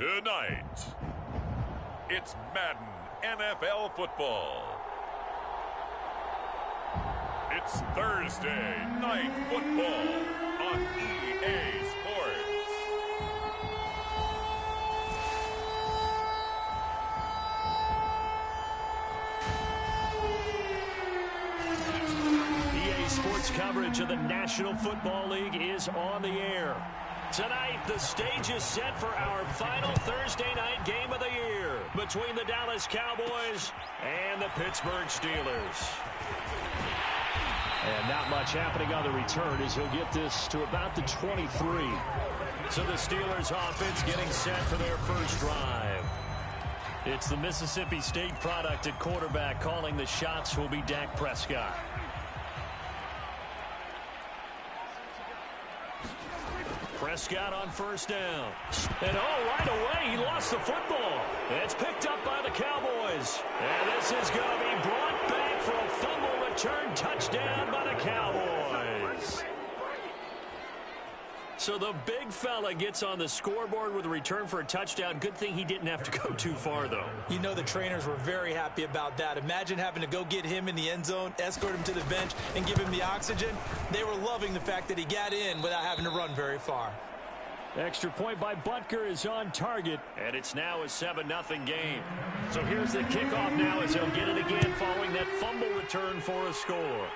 Tonight, it's Madden NFL football. It's Thursday Night Football on EA Sports. EA Sports coverage of the National Football League is on the air. Tonight, the stage is set for our final Thursday night game of the year between the Dallas Cowboys and the Pittsburgh Steelers. And not much happening on the return as he'll get this to about the 23. So the Steelers offense getting set for their first drive. It's the Mississippi State product at quarterback calling the shots will be Dak Prescott. Prescott on first down. And right away, he lost the football. It's picked up by the Cowboys. And this is going to be brought back for a fumble return touchdown by the Cowboys. So the big fella gets on the scoreboard with a return for a touchdown. Good thing he didn't have to go too far, though. You know the trainers were very happy about that. Imagine having to go get him in the end zone, escort him to the bench, and give him the oxygen. They were loving the fact that he got in without having to run very far. Extra point by Butker is on target, and it's now a 7-0 game. So here's the kickoff now as he'll get it again following that fumble return for a score.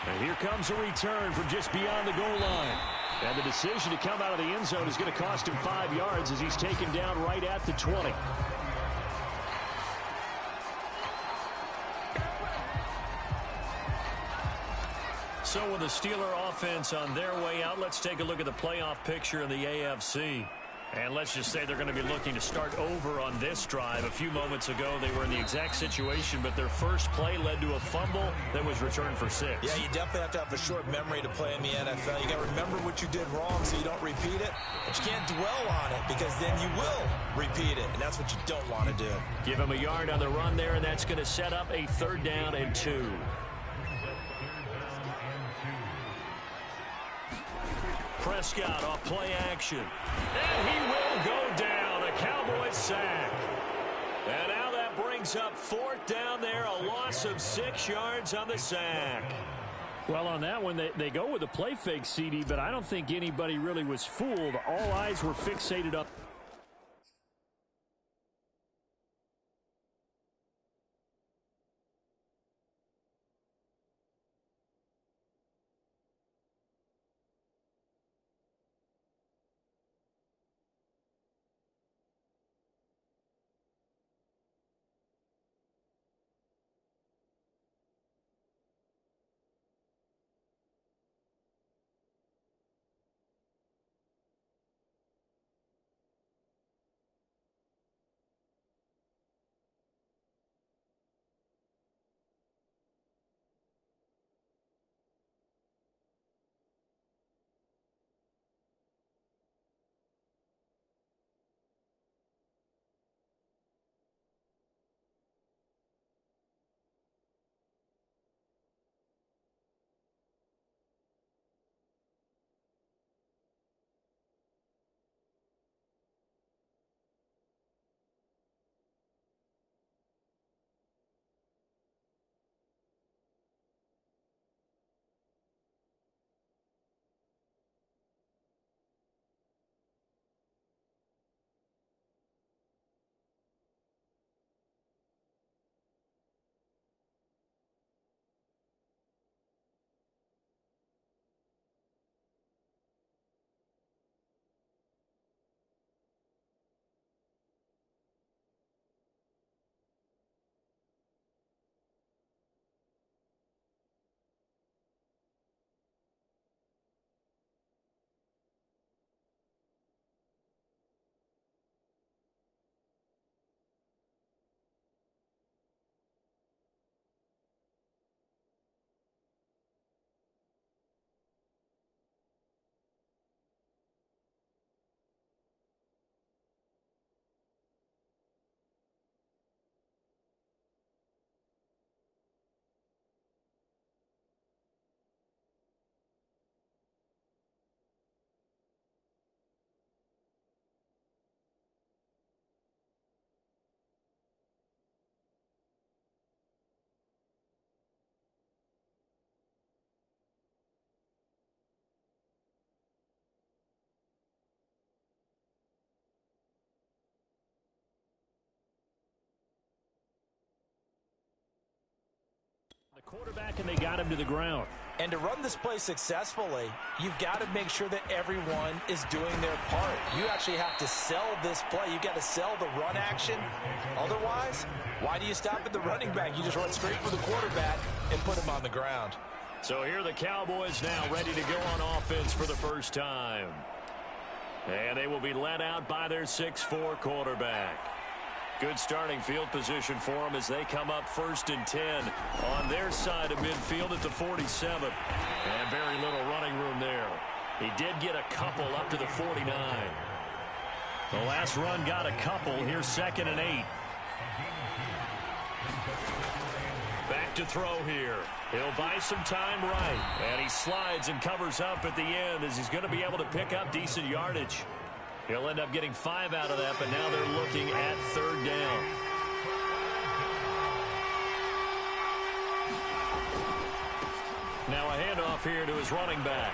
And here comes a return from just beyond the goal line. And the decision to come out of the end zone is going to cost him 5 yards as he's taken down right at the 20. So with the Steeler offense on their way out, let's take a look at the playoff picture in the AFC. And let's just say they're going to be looking to start over on this drive. A few moments ago, they were in the exact situation, but their first play led to a fumble that was returned for 6. Yeah, you definitely have to have a short memory to play in the NFL. You got to remember what you did wrong so you don't repeat it. But you can't dwell on it because then you will repeat it, and that's what you don't want to do. Give him a yard on the run there, and that's going to set up a 3rd down and 2. Prescott off play action. And he will go down. A Cowboys sack. And now that brings up 4th down there. A loss of 6 yards on the sack. Well, on that one, they go with a play fake, CD, but I don't think anybody really was fooled. All eyes were fixated up. quarterback, and they got him to the ground. And to run this play successfully, you've got to make sure that everyone is doing their part. You actually have to sell this play. You've got to sell the run action. Otherwise, why do you stop at the running back? You just run straight for the quarterback and put him on the ground. So here are the Cowboys now ready to go on offense for the first time. And they will be led out by their 6'4" quarterback. Good starting field position for them as they come up 1st and 10 on their side of midfield at the 47. And very little running room there. He did get a couple up to the 49. The last run got a couple. Here's 2nd and 8. Back to throw here. He'll buy some time right. And he slides and covers up at the end as he's going to be able to pick up decent yardage. He'll end up getting 5 out of that, but now they're looking at 3rd down. Now a handoff here to his running back.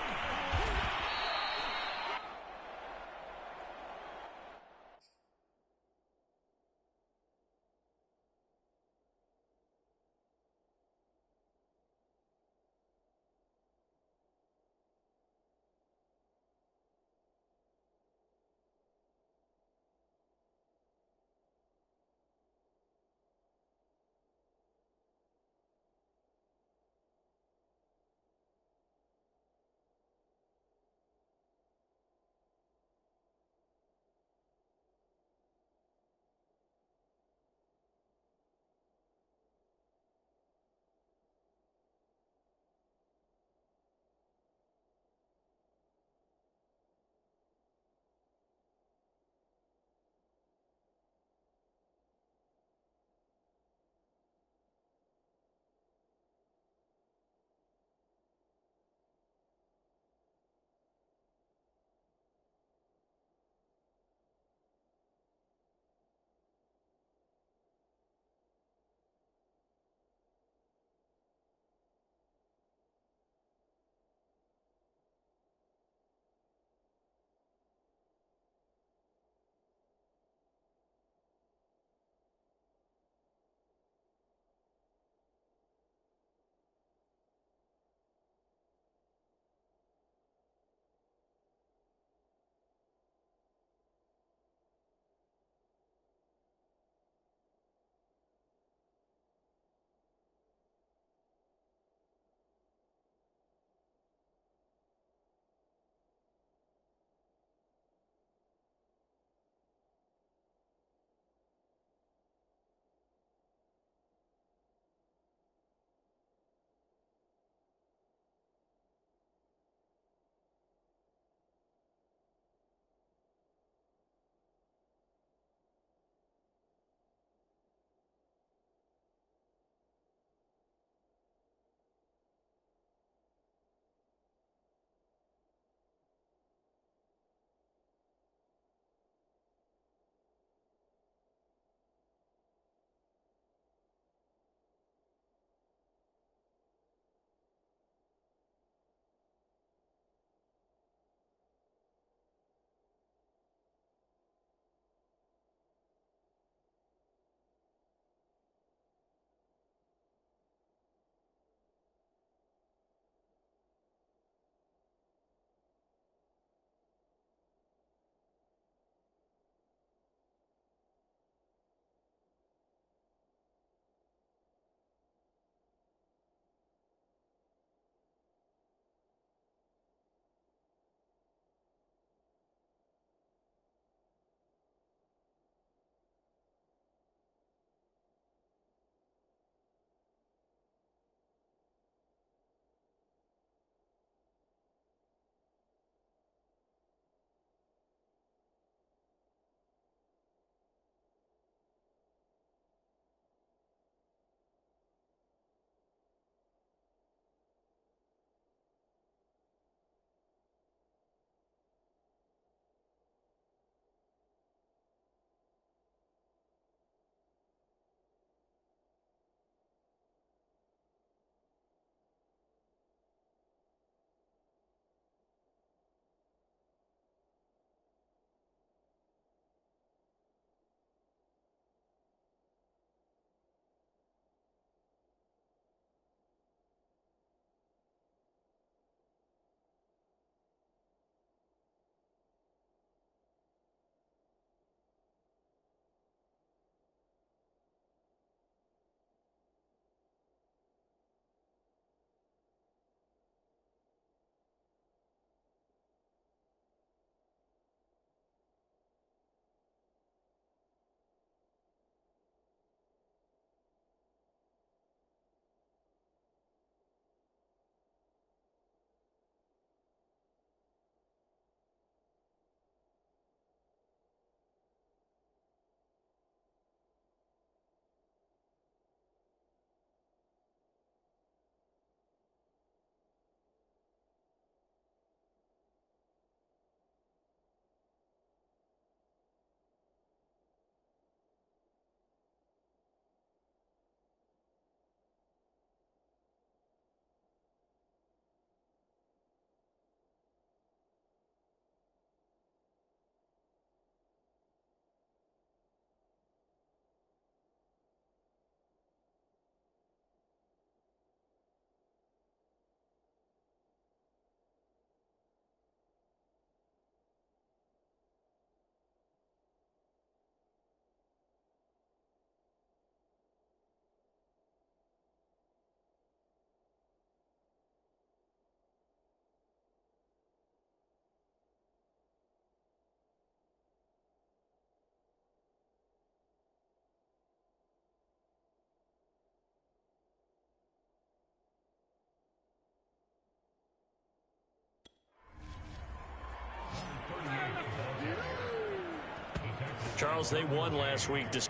Charles, they won last week. Despite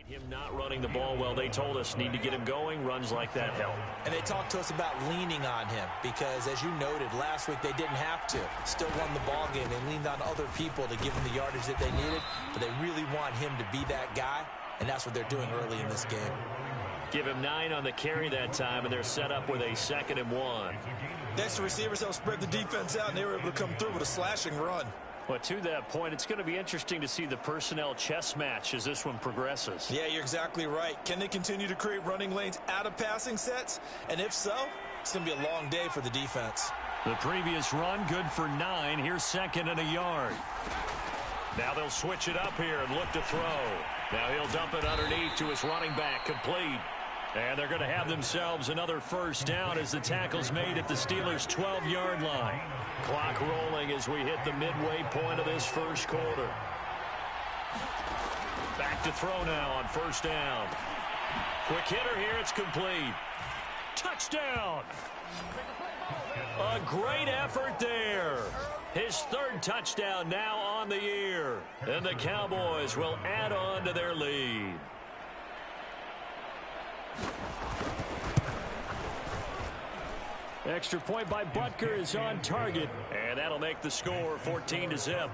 him not running the ball well, they told us need to get him going. Runs like that help. And they talked to us about leaning on him because, as you noted, last week they didn't have to. Still won the ball game. They leaned on other people to give them the yardage that they needed, but they really want him to be that guy, and that's what they're doing early in this game. Give him 9 on the carry that time, and they're set up with a 2nd and 1. Thanks to receivers, they'll spread the defense out, and they were able to come through with a slashing run. Well, to that point, it's going to be interesting to see the personnel chess match as this one progresses. Yeah, you're exactly right. Can they continue to create running lanes out of passing sets? And if so, it's going to be a long day for the defense. The previous run, good for 9. Here's 2nd and a yard. Now they'll switch it up here and look to throw. Now he'll dump it underneath to his running back, complete. And they're going to have themselves another 1st down as the tackle's made at the Steelers' 12-yard line. Clock rolling as we hit the midway point of this 1st quarter. Back to throw now on 1st down. Quick hitter here, it's complete. Touchdown! A great effort there. His 3rd touchdown now on the year. And the Cowboys will add on to their lead. Extra point by Butker is on target, and that'll make the score 14-0.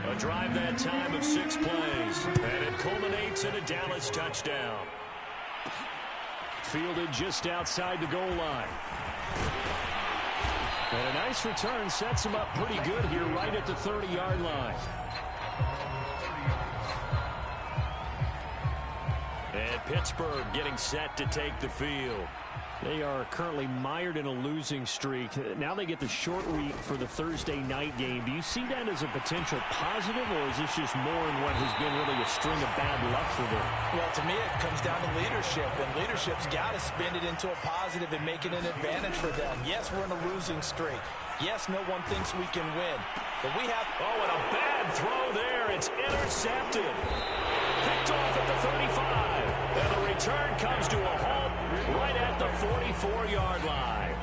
A drive that time of 6 plays, and it culminates in a Dallas touchdown. Fielded just outside the goal line. And a nice return sets him up pretty good here right at the 30-yard line. And Pittsburgh getting set to take the field. They are currently mired in a losing streak. Now they get the short week for the Thursday night game. Do you see that as a potential positive, or is this just more in what has been really a string of bad luck for them? Well, to me, it comes down to leadership, and leadership's got to spin it into a positive and make it an advantage for them. Yes, we're in a losing streak. Yes, no one thinks we can win. But we have... Oh, and a bad throw there. It's intercepted. Picked off at the 35. And the return comes to a halt right at the 44-yard line.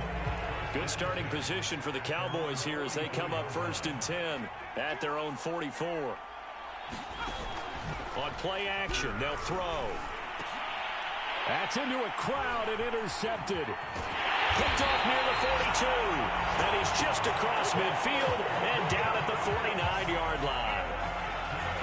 Good starting position for the Cowboys here as they come up 1st and 10 at their own 44. On play action, they'll throw. That's into a crowd and intercepted. Picked off near the 42. And he's just across midfield and down at the 49-yard line.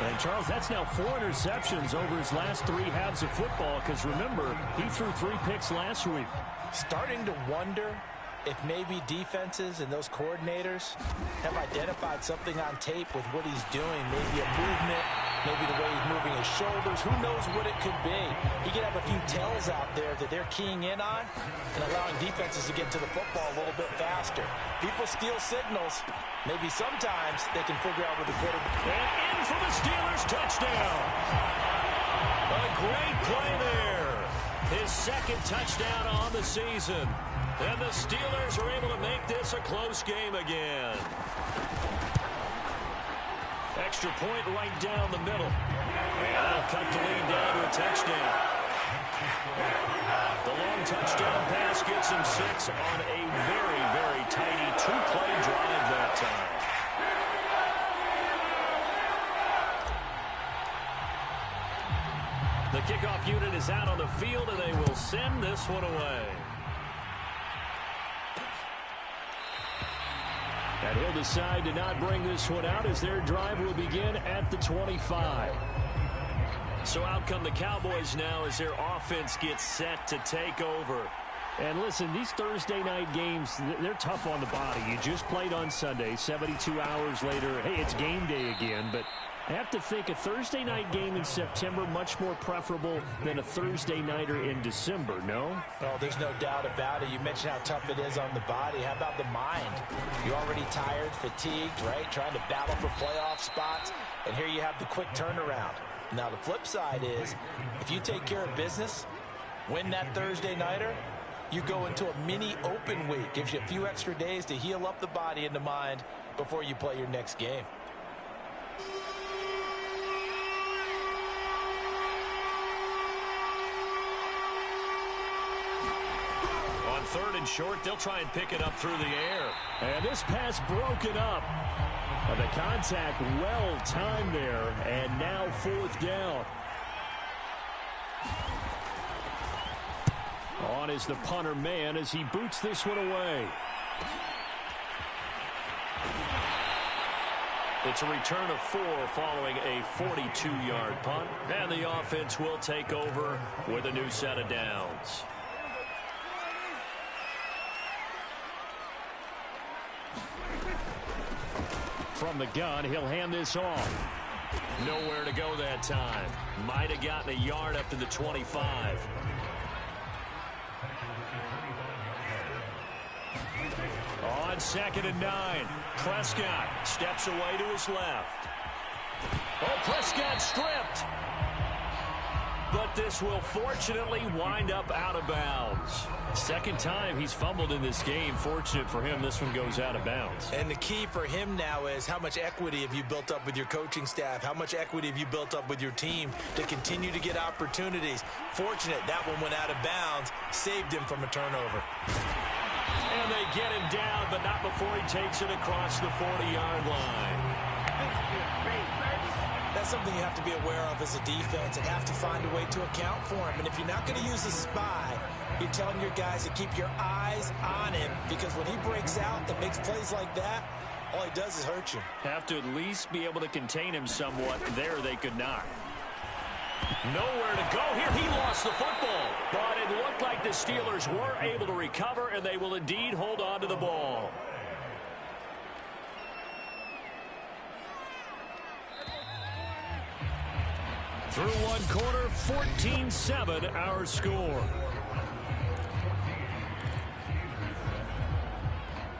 And, Charles, that's now 4 interceptions over his last 3 halves of football because, remember, he threw 3 picks last week. Starting to wonder if maybe defenses and those coordinators have identified something on tape with what he's doing, maybe a movement, maybe the way he's moving his shoulders. Who knows what it could be? He could have a few tells out there that they're keying in on and allowing defenses to get to the football a little bit faster. People steal signals. Maybe sometimes they can figure out what the quarterback... And in for the Steelers touchdown. A great play there. His 2nd touchdown on the season. And the Steelers are able to make this a close game again. Extra point right down the middle. And that'll cut the lead down to a touchdown. The long touchdown pass gets him 6 on a very, very tidy 2-play drive that time. The kickoff unit is out on the field, and they will send this one away. And he'll decide to not bring this one out as their drive will begin at the 25. So out come the Cowboys now as their offense gets set to take over. And listen, these Thursday night games, they're tough on the body. You just played on Sunday, 72 hours later. Hey, it's game day again, but I have to think a Thursday night game in September much more preferable than a Thursday nighter in December, no? Oh, there's no doubt about it. You mentioned how tough it is on the body. How about the mind? You're already tired, fatigued, right? Trying to battle for playoff spots. And here you have the quick turnaround. Now, the flip side is, if you take care of business, win that Thursday nighter, you go into a mini open week. Gives you a few extra days to heal up the body and the mind before you play your next game. On 3rd and short, they'll try and pick it up through the air. And this pass broken up. The contact well timed there, and now 4th down. On is the punter man as he boots this one away. It's a return of 4 following a 42-yard punt. And the offense will take over with a new set of downs. From the gun, he'll hand this off. Nowhere to go that time. Might have gotten a yard up to the 25. On 2nd and 9, Prescott steps away to his left. Oh, Prescott stripped. But this will fortunately wind up out of bounds. Second time he's fumbled in this game. Fortunate for him, this one goes out of bounds. And the key for him now is how much equity have you built up with your coaching staff? How much equity have you built up with your team to continue to get opportunities? Fortunate that one went out of bounds, saved him from a turnover. And they get him down, but not before he takes it across the 40-yard line. That's something you have to be aware of as a defense and have to find a way to account for him. And if you're not going to use a spy, you're telling your guys to keep your eyes on him, because when he breaks out and makes plays like that, all he does is hurt you. Have to at least be able to contain him somewhat. There they could not. Nowhere to go here. He lost the football. But it looked like the Steelers were able to recover, and they will indeed hold on to the ball. Through one quarter, 14-7 our score.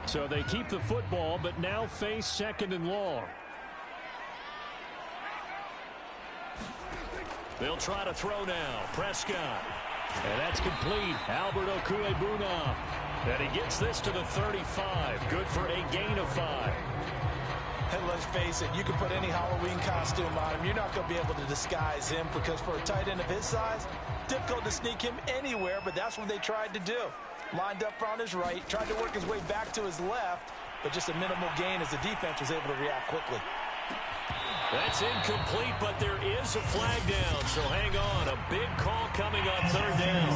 So they keep the football, but now face 2nd and long. They'll try to throw now. Prescott. And that's complete. Albert Okwuegbunam. And he gets this to the 35. Good for a gain of 5. And let's face it, you can put any Halloween costume on him. You're not going to be able to disguise him, because for a tight end of his size, difficult to sneak him anywhere, but that's what they tried to do. Lined up on his right, tried to work his way back to his left, but just a minimal gain as the defense was able to react quickly. That's incomplete, but there is a flag down, so hang on. A big call coming on 3rd down.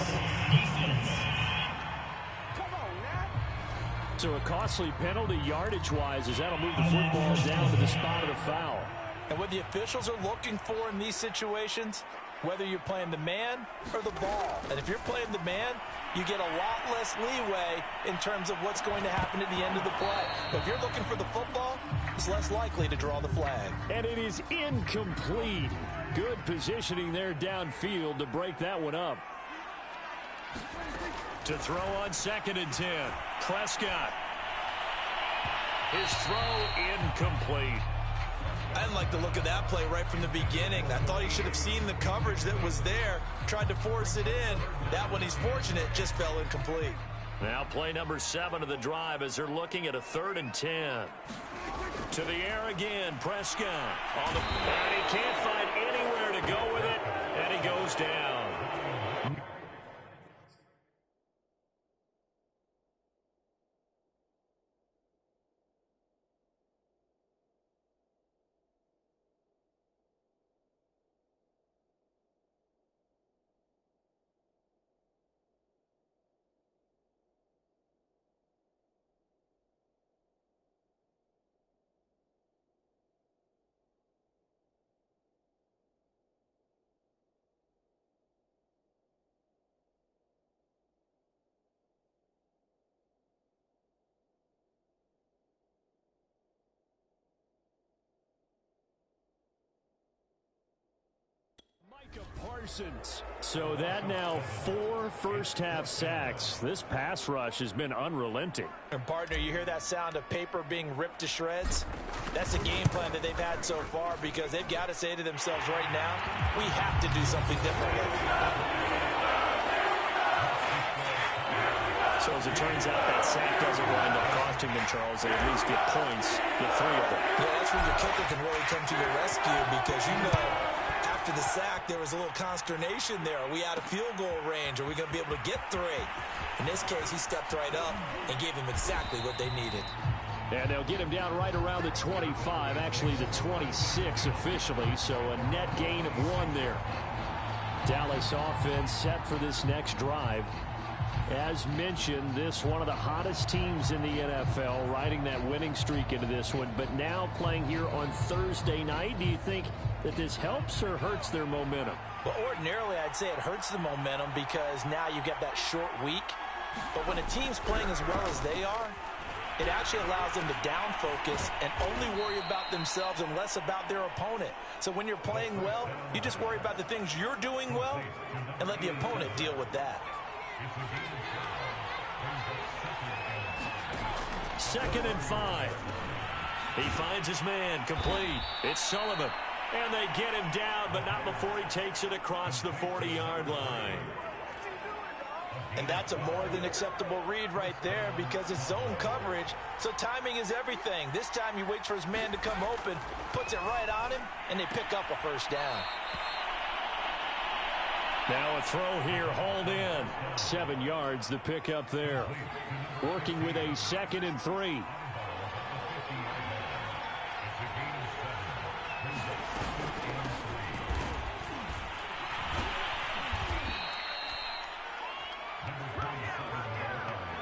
So a costly penalty yardage-wise, as that'll move the football down to the spot of the foul. And what the officials are looking for in these situations, whether you're playing the man or the ball. And if you're playing the man, you get a lot less leeway in terms of what's going to happen at the end of the play. But if you're looking for the football, it's less likely to draw the flag. And it is incomplete. Good positioning there downfield to break that one up. To throw on 2nd and 10. Prescott. His throw incomplete. I didn't like the look of that play right from the beginning. I thought he should have seen the coverage that was there, tried to force it in. That one, he's fortunate, just fell incomplete. Now play number 7 of the drive as they're looking at a 3rd and 10. To the air again, Prescott. And he can't find anywhere to go with it, and he goes down. Parsons. So that now 4 first-half sacks. This pass rush has been unrelenting. And partner, you hear that sound of paper being ripped to shreds? That's the game plan that they've had so far, because they've got to say to themselves right now, we have to do something differently. So as it turns out, that sack doesn't wind up costing them, Charles. They at least get points, get 3 of them. Yeah, that's when your kicker can really come to your rescue, because you know after the sack there was a little consternation there. Are we out of field goal range? Are we going to be able to get 3? In this case, he stepped right up and gave them exactly what they needed. And they'll get him down right around the 25, actually the 26 officially, so a net gain of 1 there. Dallas offense set for this next drive. As mentioned, this one of the hottest teams in the NFL, riding that winning streak into this one, but now playing here on Thursday night. Do you think that this helps or hurts their momentum? Well, ordinarily, I'd say it hurts the momentum because now you get that short week. But when a team's playing as well as they are, it actually allows them to down focus and only worry about themselves and less about their opponent. So when you're playing well, you just worry about the things you're doing well and let the opponent deal with that. 2nd and 5. He finds his man, complete. It's Sullivan. And they get him down, but not before he takes it across the 40-yard line. And that's a more than acceptable read right there, because it's zone coverage, so timing is everything. This time he waits for his man to come open, puts it right on him, and they pick up a first down. Now a throw here, hauled in. 7 yards, the pickup there. Working with a 2nd and 3.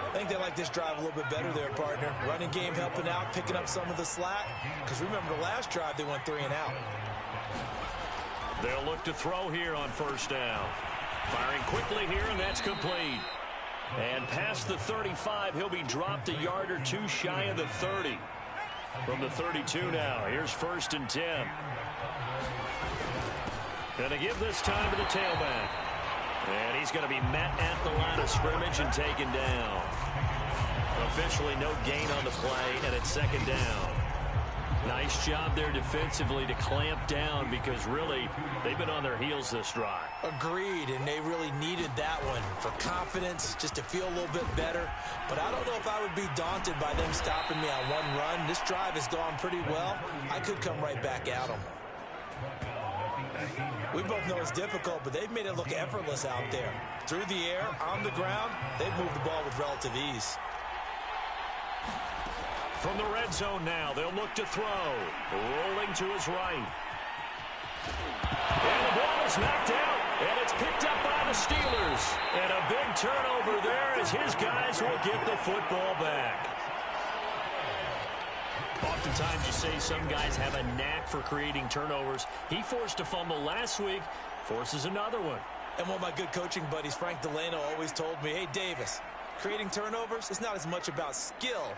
I think they like this drive a little bit better there, partner. Running game helping out, picking up some of the slack. Because remember, the last drive, they went 3 and out. They'll look to throw here on first down. Firing quickly here, and that's complete. And past the 35, he'll be dropped a yard or 2 shy of the 30. From the 32 now, here's 1st and 10. Gonna give this time to the tailback. And he's going to be met at the line of scrimmage and taken down. Officially no gain on the play, and it's 2nd down. Nice job there defensively to clamp down, because really they've been on their heels this drive. Agreed, and they really needed that one for confidence, just to feel a little bit better. But I don't know if I would be daunted by them stopping me on one run. This drive has gone pretty well. I could come right back at them. We both know it's difficult, but they've made it look effortless out there. Through the air, on the ground, they've moved the ball with relative ease. From the red zone now, they'll look to throw. Rolling to his right. And the ball is knocked out, and it's picked up by the Steelers. And a big turnover there as his guys will get the football back. Oftentimes you say some guys have a knack for creating turnovers. He forced a fumble last week, forces another one. And one of my good coaching buddies, Frank Delano, always told me, hey, Davis, creating turnovers is not as much about skill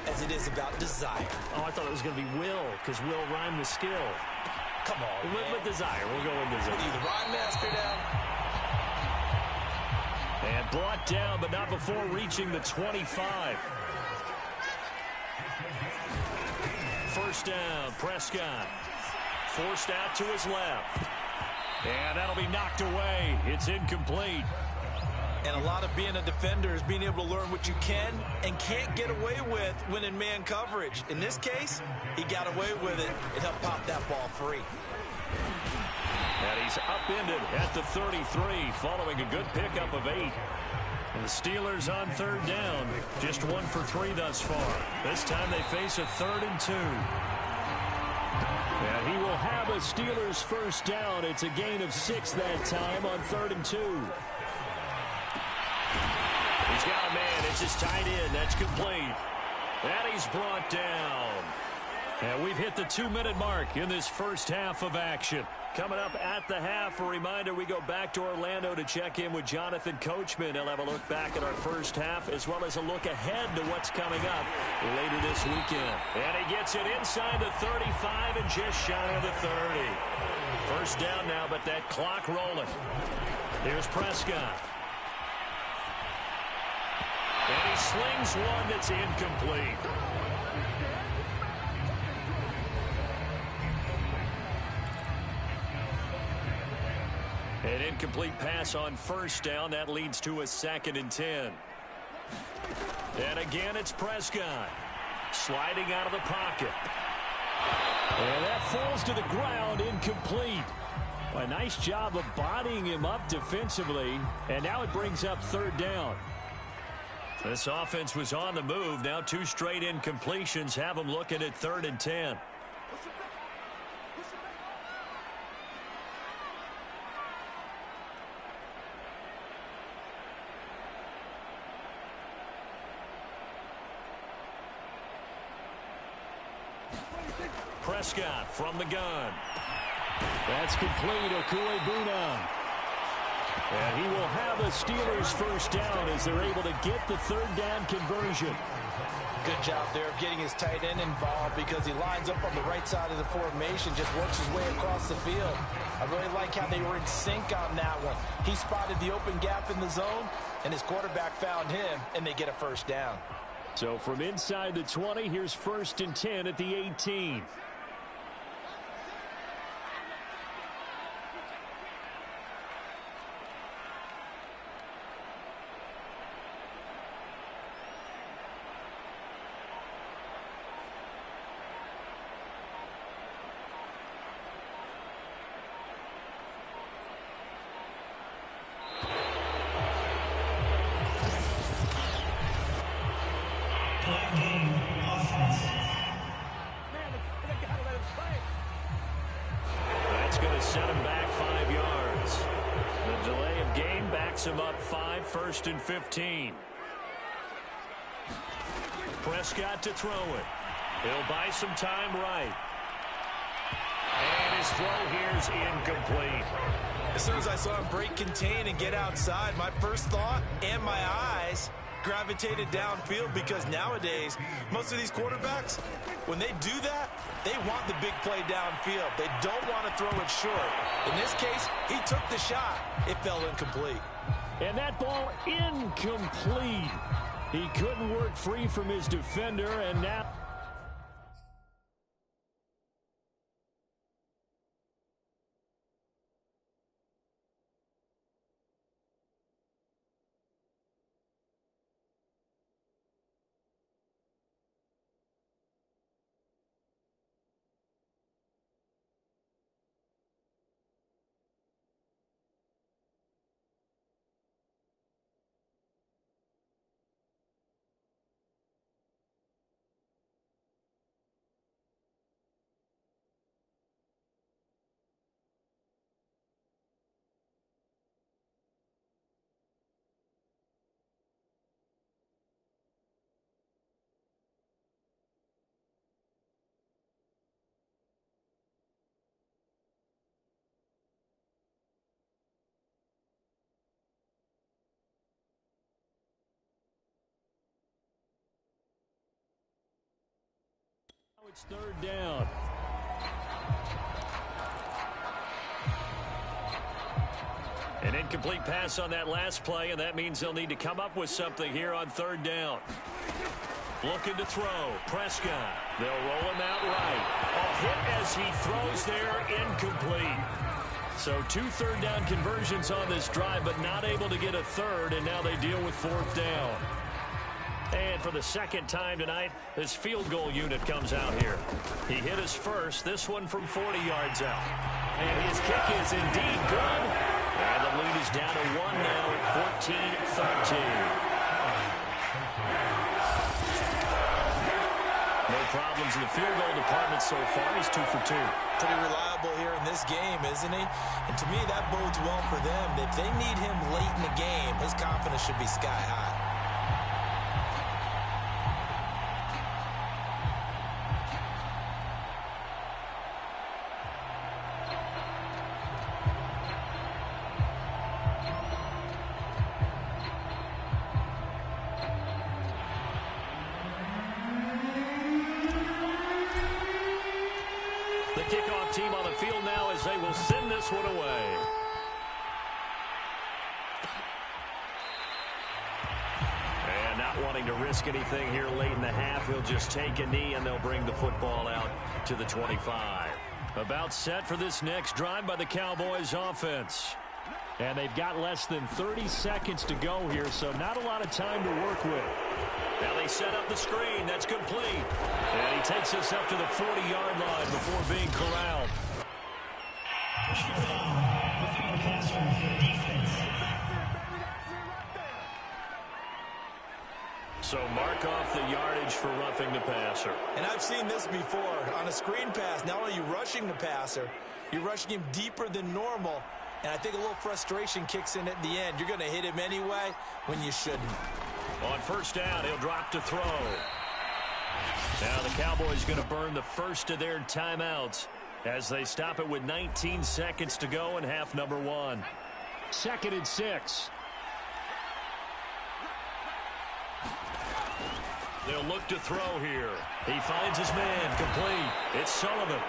as it is about desire. Oh, I thought it was going to be will, because will rhyme with skill. Come on, with desire. We'll go with desire. What are you, the rhyme master now? And brought down, but not before reaching the 25. First down, Prescott. Forced out to his left. And that'll be knocked away. It's incomplete. And a lot of being a defender is being able to learn what you can and can't get away with when in man coverage. In this case, he got away with it and helped pop that ball free. And he's upended at the 33, following a good pickup of 8. And the Steelers on 3rd down, just 1 for 3 thus far. This time they face a 3rd and 2. And he will have a Steelers first down. It's a gain of 6 that time on 3rd and 2. He's got a man. It's his tight end. That's complete. And he's brought down. And we've hit the 2-minute mark in this first half of action. Coming up at the half, a reminder, we go back to Orlando to check in with Jonathan Coachman. He'll have a look back at our first half as well as a look ahead to what's coming up later this weekend. And he gets it inside the 35 and just shy of the 30. First down now, but that clock rolling. Here's Prescott. And he slings one that's incomplete. An incomplete pass on first down. That leads to a 2nd and 10. And again, it's Prescott. Sliding out of the pocket. And that falls to the ground, incomplete. A nice job of bodying him up defensively. And now it brings up 3rd down. This offense was on the move. Now 2 straight incompletions have them looking at 3rd and 10. Prescott from the gun. That's complete. Okuegbuna. And he will have a Steelers first down as they're able to get the 3rd down conversion. Good job there of getting his tight end involved because he lines up on the right side of the formation, just works his way across the field. I really like how they were in sync on that one. He spotted the open gap in the zone, and his quarterback found him, and they get a first down. So from inside the 20, here's 1st and 10 at the 18. That's going to set him back 5 yards. The delay of game backs him up 5, 1st and 15. Prescott to throw it. He'll buy some time right. And his throw here is incomplete. As soon as I saw him break contain and get outside, my first thought and my eyes gravitated downfield because nowadays, most of these quarterbacks, when they do that, they want the big play downfield. They don't want to throw it short. In this case, he took the shot. It fell incomplete. And that ball incomplete. He couldn't work free from his defender, and now... It's 3rd down. An incomplete pass on that last play, and that means they'll need to come up with something here on 3rd down. Looking to throw. Prescott. They'll roll him out right. A hit as he throws there, incomplete. So 2 3rd down conversions on this drive, but not able to get a 3rd, and now they deal with 4th down. And for the 2nd time tonight, this field goal unit comes out here. He hit his first, this one from 40 yards out. And his kick is indeed good. And the lead is down to 1 now at 14-13. No problems in the field goal department so far. He's 2 for 2. Pretty reliable here in this game, isn't he? And to me, that bodes well for them. If they need him late in the game, his confidence should be sky high. team on the field now as they will send this one away. And not wanting to risk anything here late in the half, he'll just take a knee, and they'll bring the football out to the 25. About set for this next drive by the Cowboys offense. And they've got less than 30 seconds to go here, so not a lot of time to work with. Now they set up the screen. That's complete. And he takes us up to the 40-yard line before being corralled. So mark off the yardage for roughing the passer. And I've seen this before. On a screen pass, not only are you rushing the passer, you're rushing him deeper than normal. And I think a little frustration kicks in at the end. You're going to hit him anyway when you shouldn't. On first down, he'll drop to throw. Now the Cowboys going to burn the first of their timeouts as they stop it with 19 seconds to go in half number 1. 2nd and 6. They'll look to throw here. He finds his man, complete. It's Sullivan.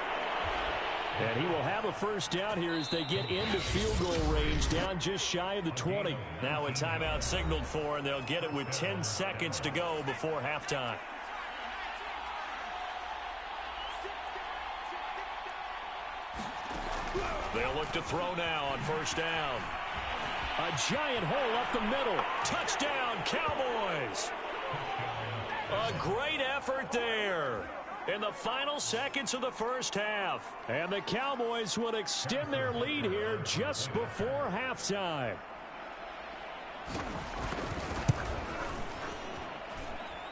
And he will have a first down here as they get into field goal range, down just shy of the 20. Now a timeout signaled for, and they'll get it with 10 seconds to go before halftime. They'll look to throw now on first down. A giant hole up the middle. Touchdown, Cowboys! A great effort there in the final seconds of the first half. And the Cowboys will extend their lead here just before halftime.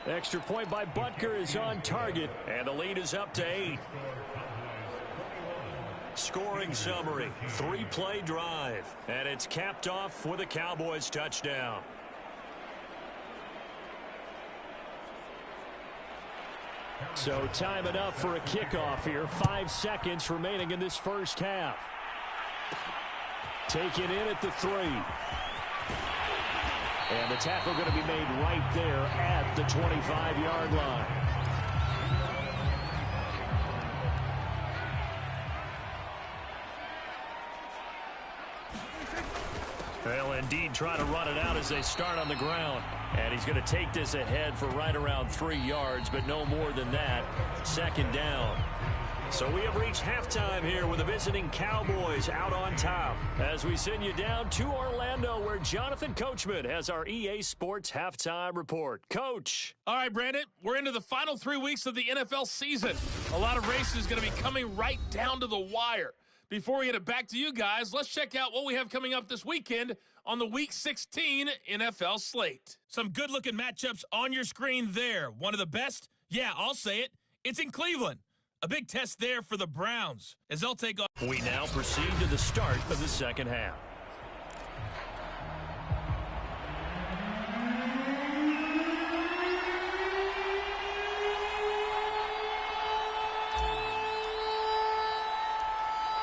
Extra point by Butker is on target, and the lead is up to 8. Scoring summary, 3-play drive, and it's capped off with a Cowboys touchdown. So time enough for a kickoff here. 5 seconds remaining in this first half. Taken in at the 3. And the tackle going to be made right there at the 25-yard line. They'll indeed try to run it out as they start on the ground. And he's going to take this ahead for right around 3 yards, but no more than that. 2nd down. So we have reached halftime here with the visiting Cowboys out on top as we send you down to Orlando, where Jonathan Coachman has our EA Sports halftime report. Coach. All right, Brandon, we're into the final 3 weeks of the NFL season. A lot of races going to be coming right down to the wire. Before we get it back to you guys, let's check out what we have coming up this weekend on the Week 16 NFL slate. Some good-looking matchups on your screen there. One of the best, yeah, I'll say it, it's in Cleveland. A big test there for the Browns as they'll take on. We now proceed to the start of the second half.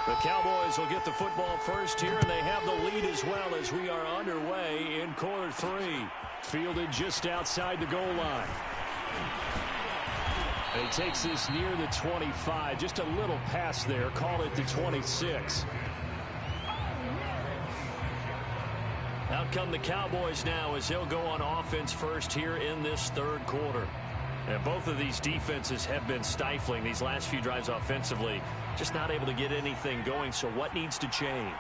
The Cowboys will get the football first here, and they have the lead as well as we are underway in quarter 3. Fielded just outside the goal line. And he takes this near the 25. Just a little pass there. Call it the 26. Out come the Cowboys now as they'll go on offense first here in this third quarter. And both of these defenses have been stifling these last few drives offensively. Just not able to get anything going. So what needs to change?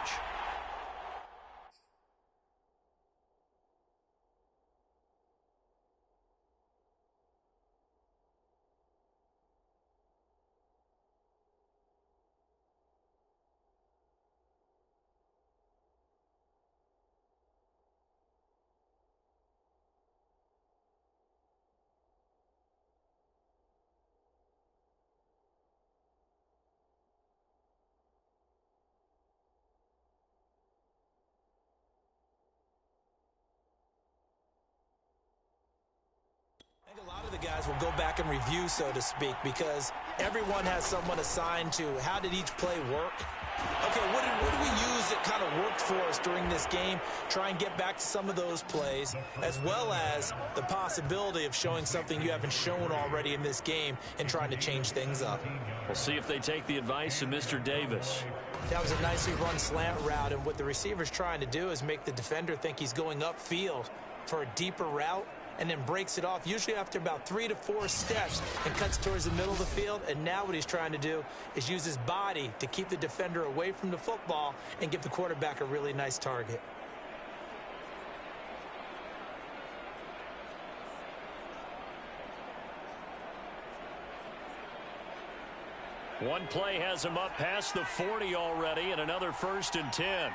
A lot of the guys will go back and review, so to speak, because everyone has someone assigned to how did each play work. Okay, what do we use that kind of worked for us during this game? Try and get back to some of those plays, as well as the possibility of showing something you haven't shown already in this game and trying to change things up. We'll see if they take the advice of Mr. Davis. That was a nicely run slant route, and what the receiver's trying to do is make the defender think he's going upfield for a deeper route, and then breaks it off, usually after about 3 to 4 steps, and cuts towards the middle of the field. And now what he's trying to do is use his body to keep the defender away from the football and give the quarterback a really nice target. One play has him up past the 40 already, and another 1st and 10.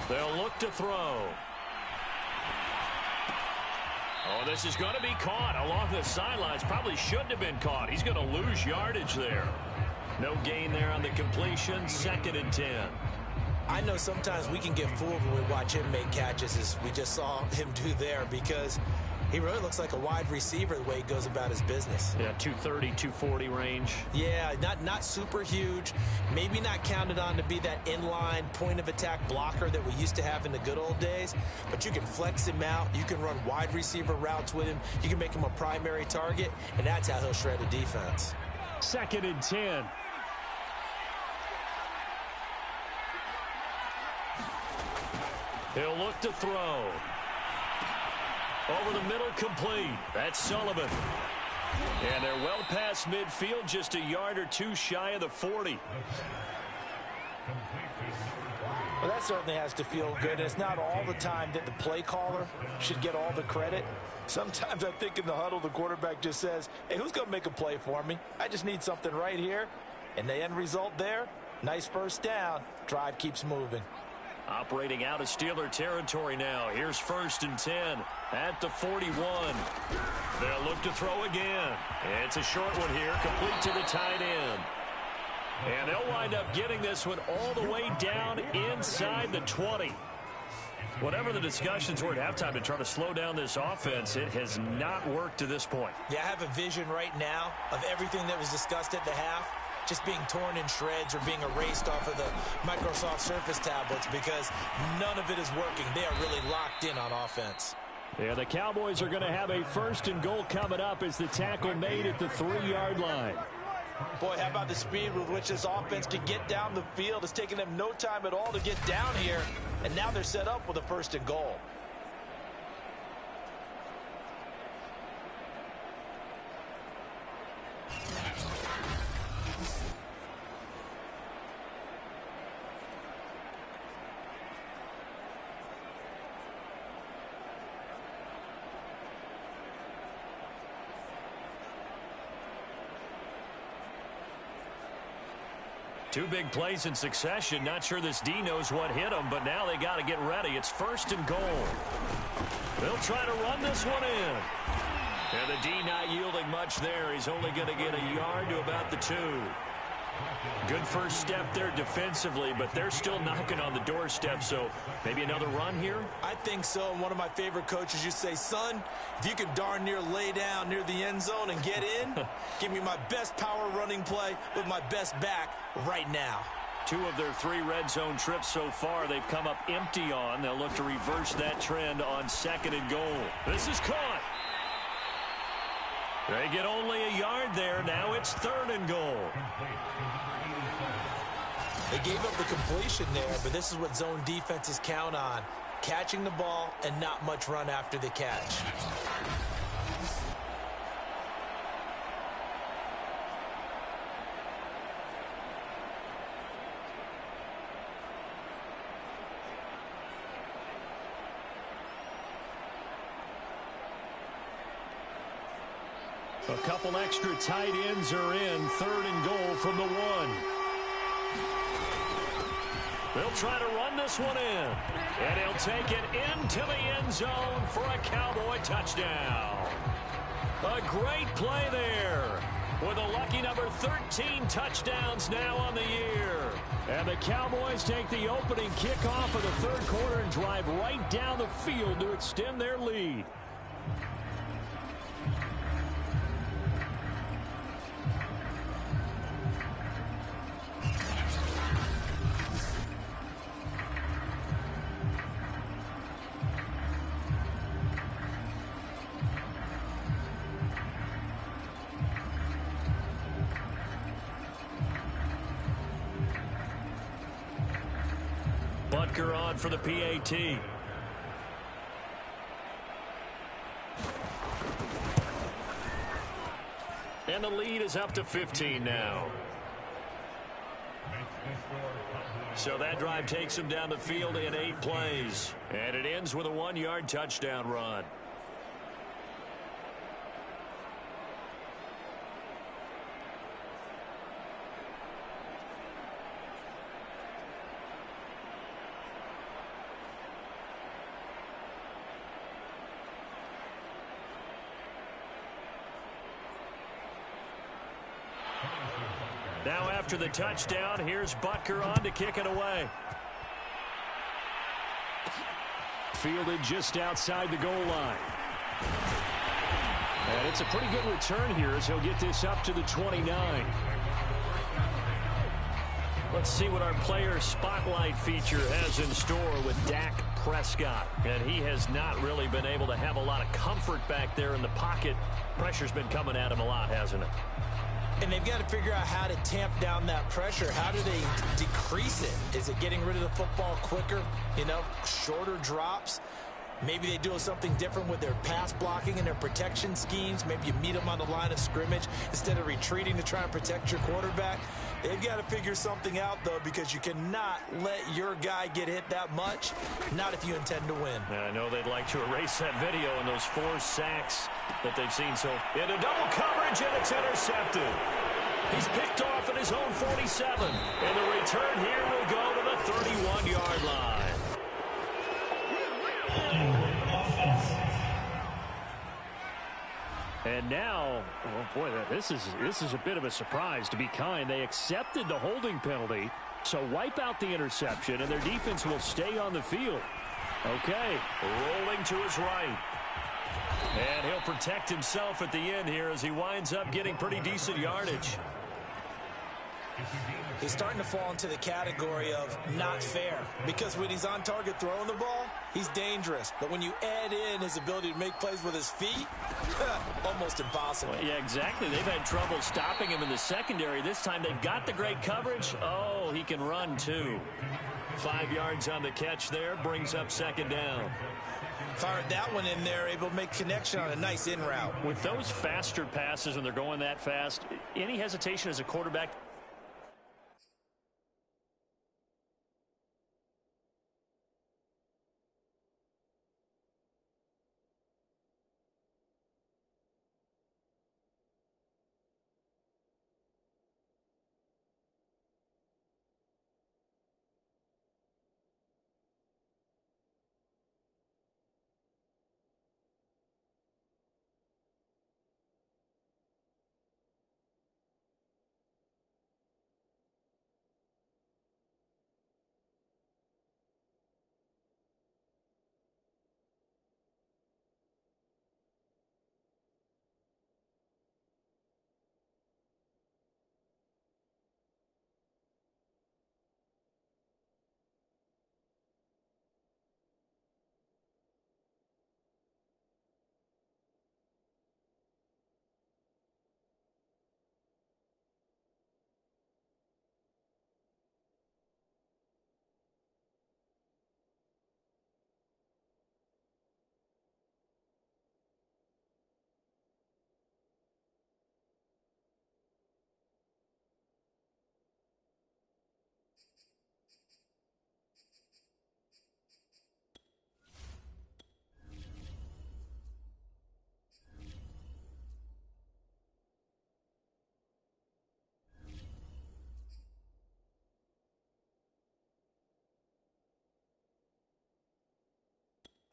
They'll look to throw. Oh, this is going to be caught along the sidelines. Probably shouldn't have been caught. He's going to lose yardage there. No gain there on the completion. 2nd and 10. I know sometimes we can get fooled when we watch him make catches, as we just saw him do there, because he really looks like a wide receiver the way he goes about his business. Yeah, 230, 240 range. Yeah, not super huge. Maybe not counted on to be that inline point-of-attack blocker that we used to have in the good old days. But you can flex him out. You can run wide receiver routes with him. You can make him a primary target, and that's how he'll shred a defense. 2nd and 10. He'll look to throw. Over the middle, complete. That's Sullivan. And they're well past midfield, just a yard or two shy of the 40. Well, that certainly has to feel good. It's not all the time that the play caller should get all the credit. Sometimes I think in the huddle, the quarterback just says, hey, who's going to make a play for me? I just need something right here. And the end result there, nice 1st down. Drive keeps moving. Operating out of Steeler territory now. Here's 1st and 10 at the 41. They'll look to throw again. It's a short one here, complete to the tight end. And they'll wind up getting this one all the way down inside the 20. Whatever the discussions were at halftime to try to slow down this offense, it has not worked to this point. Yeah, I have a vision right now of everything that was discussed at the half just being torn in shreds or being erased off of the Microsoft Surface tablets, because none of it is working. They are really locked in on offense. Yeah, the Cowboys are going to have a 1st and goal coming up as the tackle made at the 3-yard line. Boy, how about the speed with which this offense can get down the field? It's taken them no time at all to get down here, and now they're set up with a 1st and goal. Two big plays in succession. Not sure this D knows what hit him, but now they got to get ready. It's 1st and goal. They'll try to run this one in. And the D not yielding much there. He's only going to get a yard to about the 2. Good first step there defensively, but they're still knocking on the doorstep, so maybe another run here? I think so, and one of my favorite coaches used to say, son, if you can darn near lay down near the end zone and get in, give me my best power running play with my best back right now. 2 of their 3 red zone trips so far they've come up empty on. They'll look to reverse that trend on 2nd and goal. This is caught. They get only a yard there. Now it's 3rd and goal. They gave up the completion there, but this is what zone defenses count on. Catching the ball and not much run after the catch. A couple extra tight ends are in. 3rd and goal from the 1. They'll try to run this one in. And he'll take it into the end zone for a Cowboy touchdown. A great play there. With a lucky number 13 touchdowns now on the year. And the Cowboys take the opening kickoff of the 3rd quarter and drive right down the field to extend their lead. Butker on for the PAT. And the lead is up to 15 now. So that drive takes him down the field in 8 plays. And it ends with a 1-yard touchdown run. Now after the touchdown, here's Butker on to kick it away. Fielded just outside the goal line. And it's a pretty good return here as he'll get this up to the 29. Let's see what our player spotlight feature has in store with Dak Prescott. And he has not really been able to have a lot of comfort back there in the pocket. Pressure's been coming at him a lot, hasn't it? And they've got to figure out how to tamp down that pressure. How do they decrease it? Is it getting rid of the football quicker? You know, shorter drops? Maybe they do something different with their pass blocking and their protection schemes. Maybe you meet them on the line of scrimmage instead of retreating to try and protect your quarterback. They've got to figure something out, though, because you cannot let your guy get hit that much, not if you intend to win. I know they'd like to erase that video and those 4 sacks that they've seen. So into double coverage, and it's intercepted. He's picked off at his own 47. And the return here will go to the 31-yard line. And now, oh boy, this is a bit of a surprise, to be kind. They accepted the holding penalty, so wipe out the interception, and their defense will stay on the field. Okay, rolling to his right. And he'll protect himself at the end here as he winds up getting pretty decent yardage. He's starting to fall into the category of not fair, because when he's on target throwing the ball, he's dangerous. But when you add in his ability to make plays with his feet, almost impossible. Well, yeah, exactly. They've had trouble stopping him in the secondary. This time they've got the great coverage. Oh, he can run too. 5 yards on the catch there, brings up 2nd down. Fired that one in there, able to make connection on a nice in route. With those faster passes when they're going that fast, any hesitation as a quarterback?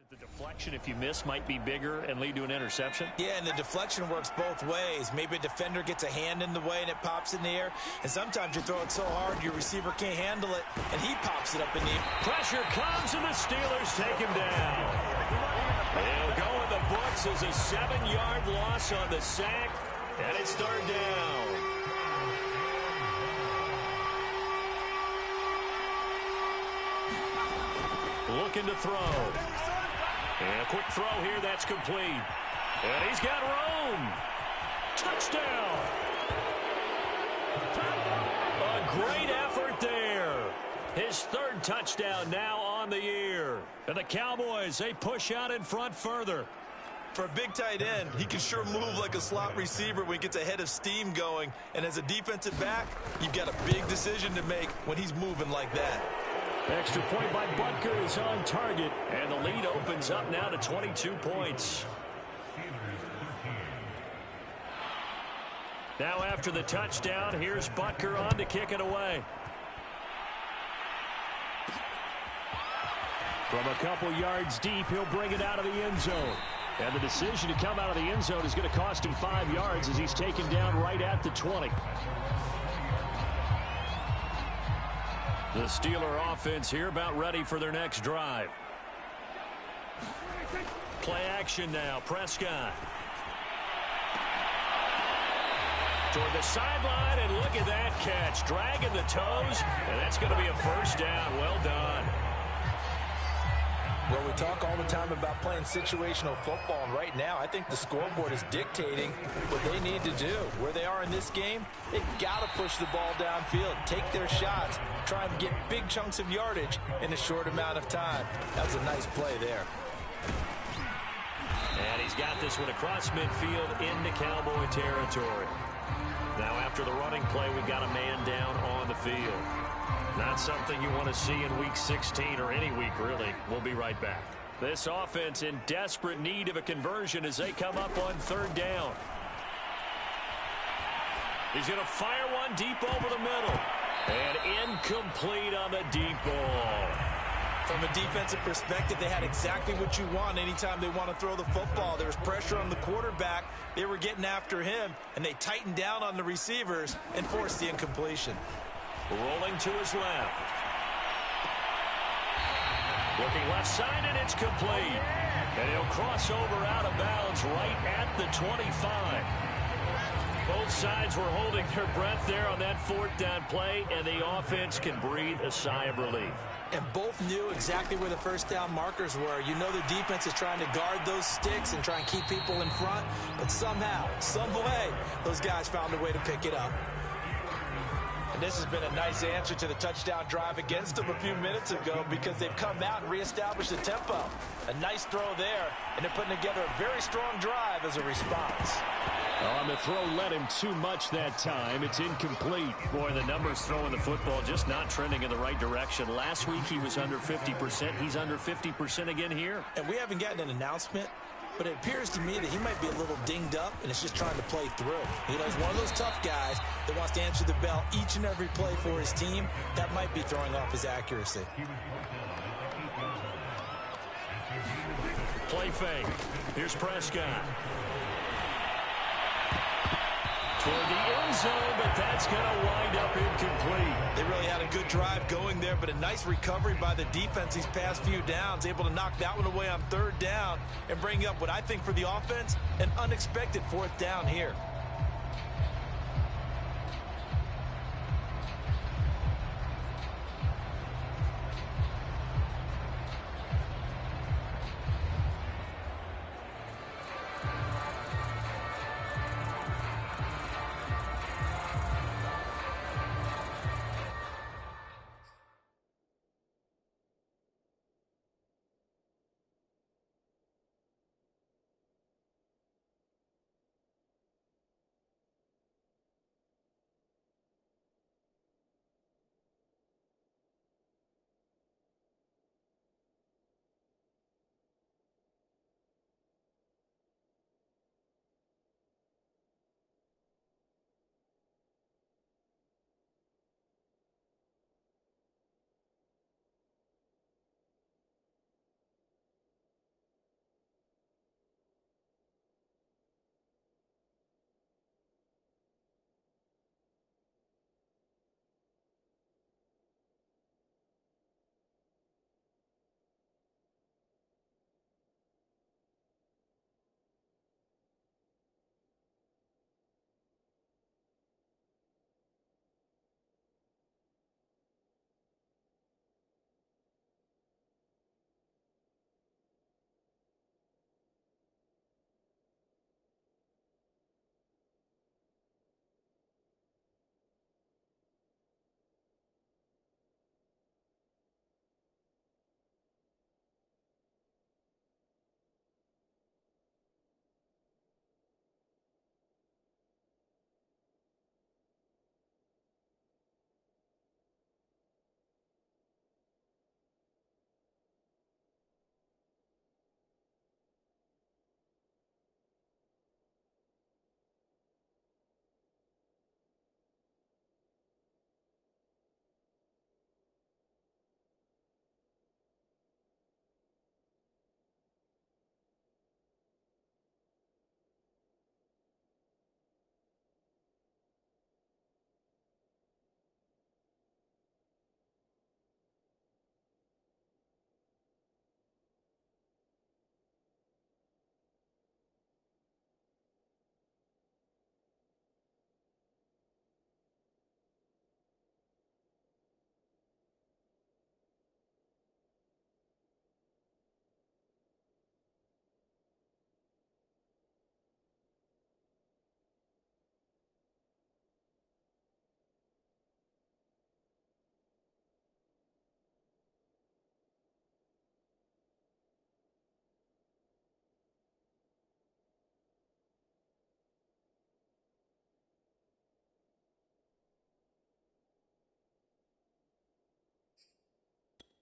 The deflection, if you miss, might be bigger and lead to an interception. Yeah, and the deflection works both ways. Maybe a defender gets a hand in the way and it pops in the air. And sometimes you throw it so hard your receiver can't handle it, and he pops it up in the air. Pressure comes, and the Steelers take him down. He'll go in the books as a 7-yard loss on the sack, and it's 3rd down. Looking to throw. And a quick throw here, that's complete. And he's got room. Touchdown. A great effort there. His third touchdown now on the year. And the Cowboys, they push out in front further. For a big tight end, he can sure move like a slot receiver when he gets a head of steam going. And as a defensive back, you've got a big decision to make when he's moving like that. Extra point by Butker is on target. And the lead opens up now to 22 points. Now after the touchdown, here's Butker on to kick it away. From a couple yards deep, he'll bring it out of the end zone. And the decision to come out of the end zone is going to cost him 5 yards as he's taken down right at the 20. The Steeler offense here about ready for their next drive. Play action now. Prescott. Toward the sideline, and look at that catch. Dragging the toes, and that's going to be a first down. Well done. Well, we talk all the time about playing situational football, and right now I think the scoreboard is dictating what they need to do. Where they are in this game, they've got to push the ball downfield, take their shots, try and get big chunks of yardage in a short amount of time. That was a nice play there. And he's got this one across midfield into Cowboy territory. Now after the running play, we've got a man down on the field. Not something you want to see in Week 16 or any week, really. We'll be right back. This offense in desperate need of a conversion as they come up on third down. He's going to fire one deep over the middle. And incomplete on the deep ball. From a defensive perspective, they had exactly what you want anytime they want to throw the football. There was pressure on the quarterback. They were getting after him, and they tightened down on the receivers and forced the incompletion. Rolling to his left. Looking left side, and it's complete. And he'll cross over out of bounds right at the 25. Both sides were holding their breath there on that fourth down play, and the offense can breathe a sigh of relief. And both knew exactly where the first down markers were. You know the defense is trying to guard those sticks and try and keep people in front, but somehow, some way, those guys found a way to pick it up. And this has been a nice answer to the touchdown drive against them a few minutes ago because they've come out and reestablished the tempo. A nice throw there, and they're putting together a very strong drive as a response. On the throw led him too much that time. It's incomplete. Boy, the numbers throwing the football just not trending in the right direction. Last week he was under 50%. He's under 50% again here. And we haven't gotten an announcement, but it appears to me that he might be a little dinged up and is just trying to play through. You know, he's one of those tough guys that wants to answer the bell each and every play for his team. That might be throwing off his accuracy. Play fake. Here's Prescott. Toward the end zone, but that's going to wind up incomplete. They really had a good drive going there, but a nice recovery by the defense these past few downs, able to knock that one away on third down and bring up what I think for the offense, an unexpected fourth down here.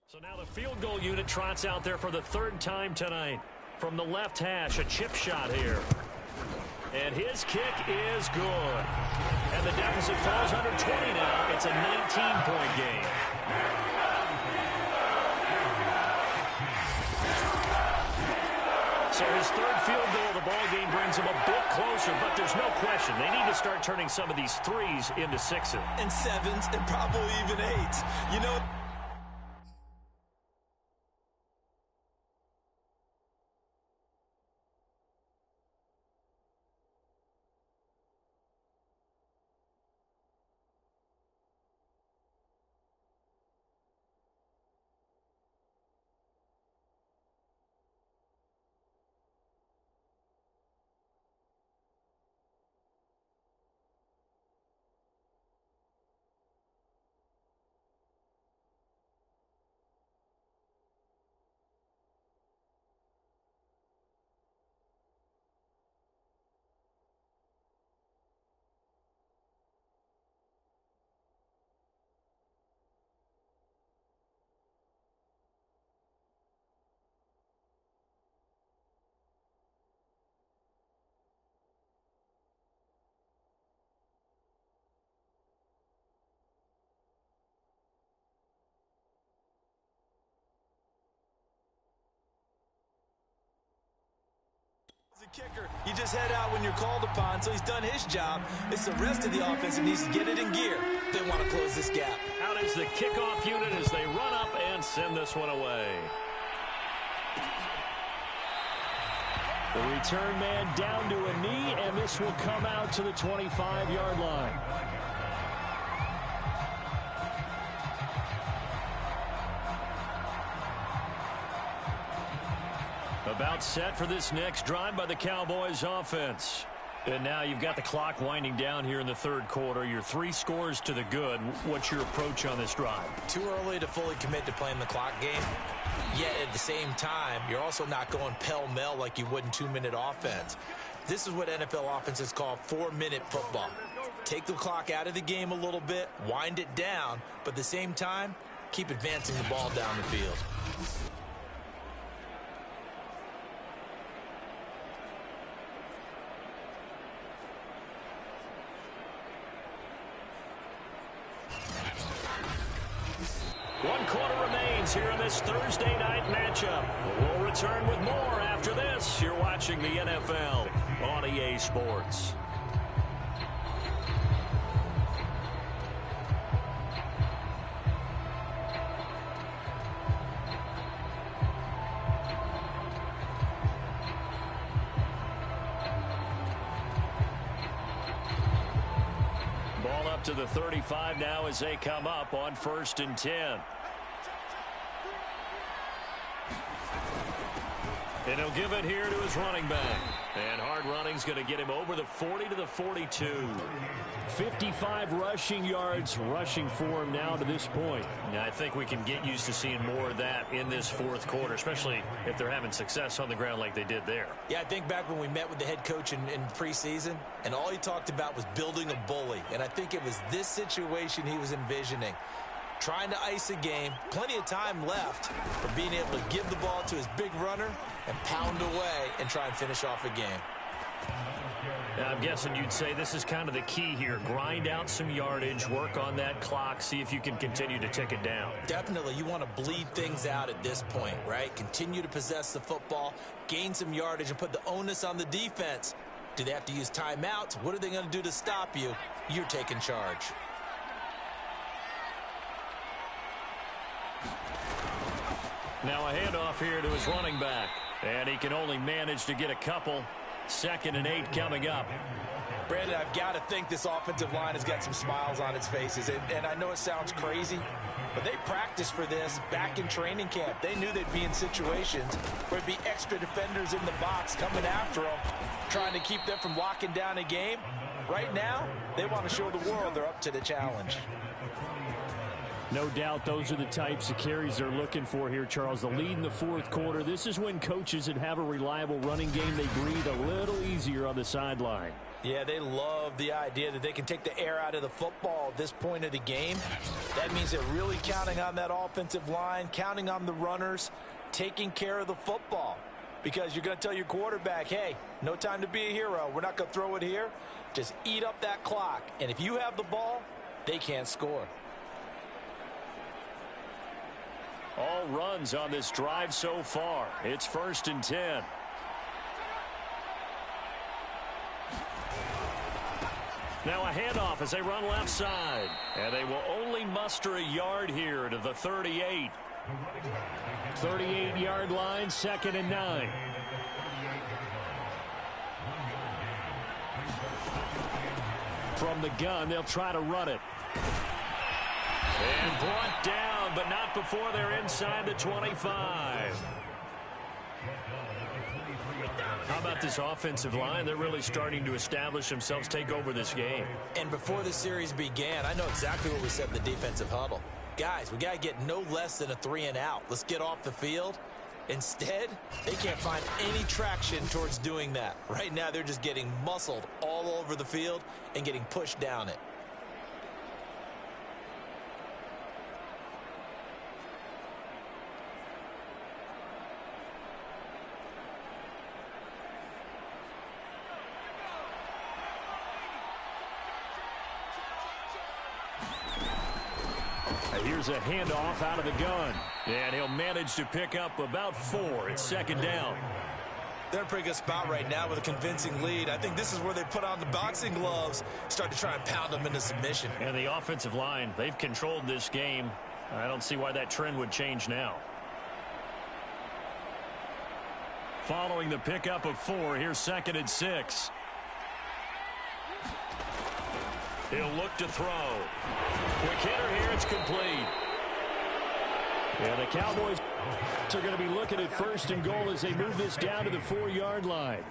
So now the field goal unit trots out there for the third time tonight. From the left hash, a chip shot here. And his kick is good. And the deficit falls under 20 now. It's a 19-point game. So his third field goal of the ball game brings him a bit closer, but there's no question. They need to start turning some of these threes into sixes. And sevens and probably even eights. You know, as a kicker, you just head out when you're called upon, so he's done his job. It's the rest of the offense that needs to get it in gear. They want to close this gap. Out is the kickoff unit as they run up and send this one away. The return man down to a knee, and this will come out to the 25-yard line. About set for this next drive by the Cowboys offense. And now you've got the clock winding down here in the third quarter. Your 3 scores to the good. What's your approach on this drive? Too early to fully commit to playing the clock game. Yet at the same time, you're also not going pell-mell like you would in 2-minute offense. This is what NFL offenses call 4-minute football. Take the clock out of the game a little bit, wind it down, but at the same time, keep advancing the ball down the field. One quarter remains here in this Thursday night matchup. We'll return with more after this. You're watching the NFL on EA Sports. Ball up to the 35 now as they come up on 1st and 10. And he'll give it here to his running back. And hard running's going to get him over the 40 to the 42. 55 rushing yards rushing for him now to this point. Now, I think we can get used to seeing more of that in this fourth quarter, especially if they're having success on the ground like they did there. Yeah, I think back when we met with the head coach in preseason, and all he talked about was building a bully. And I think it was this situation he was envisioning. Trying to ice a game, plenty of time left for being able to give the ball to his big runner and pound away and try and finish off a game. Now, I'm guessing you'd say this is kind of the key here. Grind out some yardage, work on that clock, see if you can continue to tick it down. Definitely. You want to bleed things out at this point, right? Continue to possess the football, gain some yardage, and put the onus on the defense. Do they have to use timeouts? What are they going to do to stop you? You're taking charge. Now a handoff here to his running back. And he can only manage to get a couple. 2nd and 8 coming up. Brandon, I've got to think this offensive line has got some smiles on its faces. And I know it sounds crazy, but they practiced for this back in training camp. They knew they'd be in situations where there'd be extra defenders in the box coming after them, trying to keep them from locking down a game. Right now, they want to show the world they're up to the challenge. No doubt those are the types of carries they're looking for here, Charles. The lead in the fourth quarter. This is when coaches that have a reliable running game, they breathe a little easier on the sideline. Yeah, they love the idea that they can take the air out of the football at this point of the game. That means they're really counting on that offensive line, counting on the runners, taking care of the football. Because you're going to tell your quarterback, hey, no time to be a hero. We're not going to throw it here. Just eat up that clock. And if you have the ball, they can't score. All runs on this drive so far. It's 1st and 10. Now a handoff as they run left side. And they will only muster a yard here to the 38. 38-yard line, 2nd and 9. From the gun, they'll try to run it. And brought down, but not before they're inside the 25. How about this offensive line? They're really starting to establish themselves, take over this game. And before the series began, I know exactly what we said in the defensive huddle. Guys, we got to get no less than a 3-and-out. Let's get off the field. Instead, they can't find any traction towards doing that. Right now, they're just getting muscled all over the field and getting pushed down it. Here's a handoff out of the gun. And he'll manage to pick up about 4. It's 2nd down. They're in a pretty good spot right now with a convincing lead. I think this is where they put on the boxing gloves, start to try and pound them into submission. And the offensive line, they've controlled this game. I don't see why that trend would change now. Following the pickup of 4, here's 2nd and 6. He'll look to throw. Quick hitter here, it's complete. And the Cowboys are going to be looking at 1st and goal as they move this down to the 4-yard line.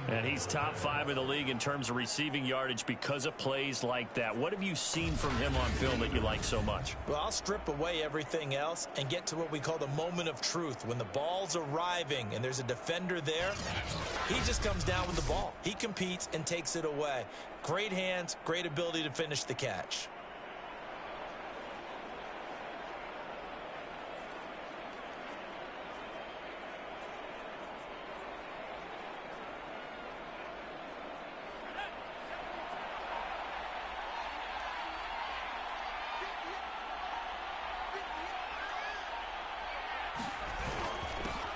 And he's top 5 in the league in terms of receiving yardage because of plays like that. What have you seen from him on film that you like so much? Well, I'll strip away everything else and get to what we call the moment of truth. When the ball's arriving and there's a defender there, he just comes down with the ball. He competes and takes it away. Great hands, great ability to finish the catch.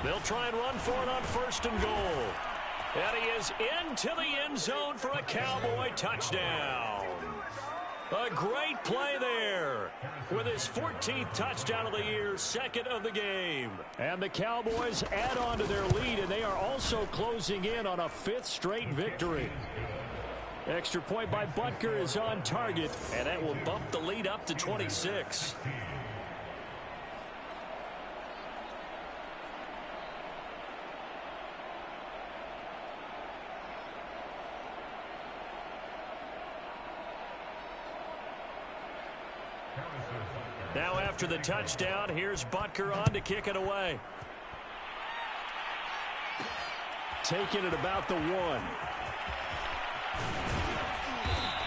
They'll try and run for it on 1st and goal. And he is into the end zone for a Cowboy touchdown. A great play there with his 14th touchdown of the year, 2nd of the game. And the Cowboys add on to their lead, and they are also closing in on a 5th straight victory. Extra point by Butker is on target, and that will bump the lead up to 26. Now after the touchdown, here's Butker on to kick it away. Taking it about the 1.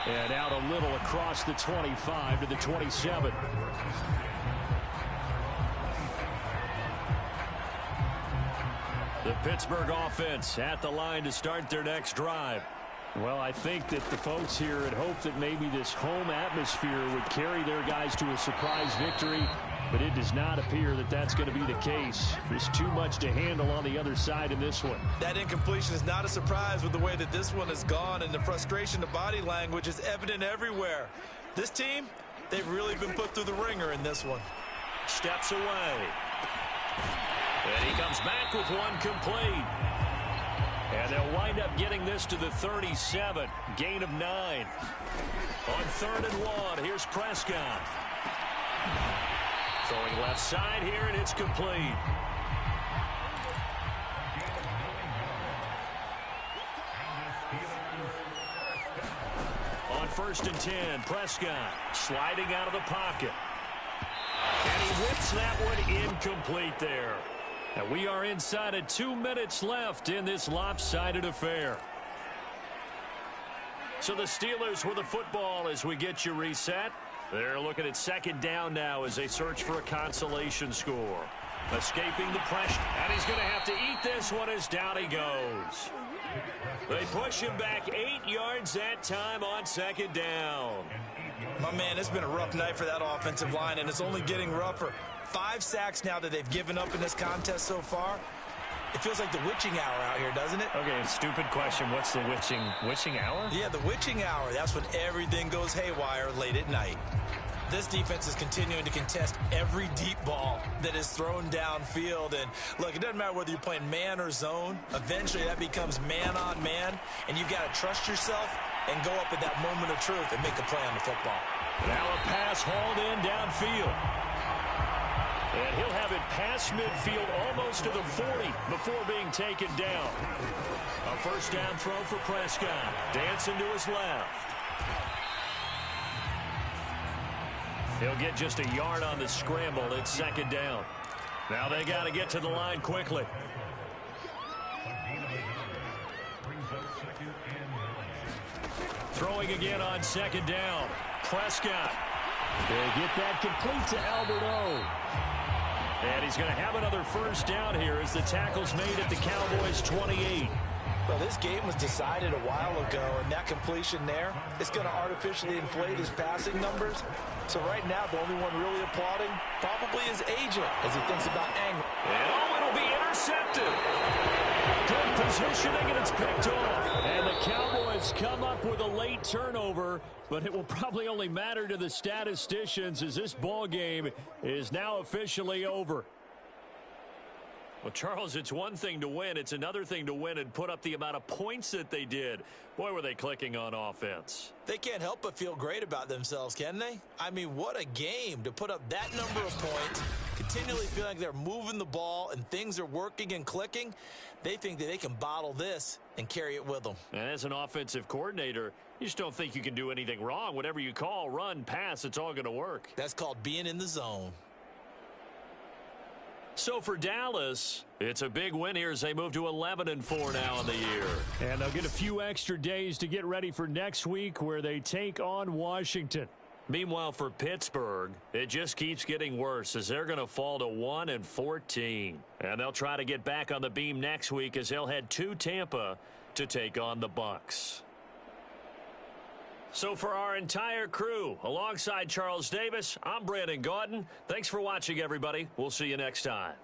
And out a little across the 25 to the 27. The Pittsburgh offense at the line to start their next drive. Well, I think that the folks here had hoped that maybe this home atmosphere would carry their guys to a surprise victory, but it does not appear that that's going to be the case. There's too much to handle on the other side in this one. That incompletion is not a surprise with the way that this one has gone, and the frustration, the body language is evident everywhere. This team, they've really been put through the ringer in this one. Steps away. And he comes back with one complete. And they'll wind up getting this to the 37. Gain of 9. On 3rd and 1, here's Prescott. Throwing left side here, and it's complete. On 1st and 10, Prescott sliding out of the pocket. whips that one incomplete there. And we are inside of 2 minutes left in this lopsided affair. So the Steelers with the football as we get you reset. They're looking at second down now as they search for a consolation score. Escaping the pressure, and he's going to have to eat this one as down he goes. They push him back 8 yards that time on second down. My man, it's been a rough night for that offensive line, and it's only getting rougher. 5 sacks now that they've given up in this contest so far. It feels like the witching hour out here, doesn't it? Okay, stupid question. What's the witching hour? Yeah, the witching hour. That's when everything goes haywire late at night. This defense is continuing to contest every deep ball that is thrown downfield. And, look, it doesn't matter whether you're playing man or zone. Eventually, that becomes man on man, and you've got to trust yourself and go up at that moment of truth and make a play on the football. Now a pass hauled in downfield. And he'll have it past midfield almost to the 40 before being taken down. A first down throw for Prescott. Dancing to his left. He'll get just a yard on the scramble. It's second down. Now they got to get to the line quickly. Throwing again on second down. Prescott. They get that complete to Alberto. And he's going to have another first down here as the tackle's made at the Cowboys' 28. Well, this game was decided a while ago, and that completion there is going to artificially inflate his passing numbers. So right now, the only one really applauding probably his agent as he thinks about angle. And it'll be intercepted. Good positioning, and it's picked off. And the Cowboys come up with a late turnover, but it will probably only matter to the statisticians as this ball game is now officially over. Well, Charles, it's one thing to win. It's another thing to win and put up the amount of points that they did. Boy, were they clicking on offense. They can't help but feel great about themselves, can they? I mean, what a game to put up that number of points, continually feeling like they're moving the ball and things are working and clicking. They think that they can bottle this and carry it with them. And as an offensive coordinator, you just don't think you can do anything wrong. Whatever you call, run, pass, it's all going to work. That's called being in the zone. So for Dallas, it's a big win here as they move to 11-4 now in the year. And they'll get a few extra days to get ready for next week where they take on Washington. Meanwhile, for Pittsburgh, it just keeps getting worse as they're going to fall to 1-14. And they'll try to get back on the beam next week as they'll head to Tampa to take on the Bucs. So for our entire crew, alongside Charles Davis, I'm Brandon Gaudin. Thanks for watching, everybody. We'll see you next time.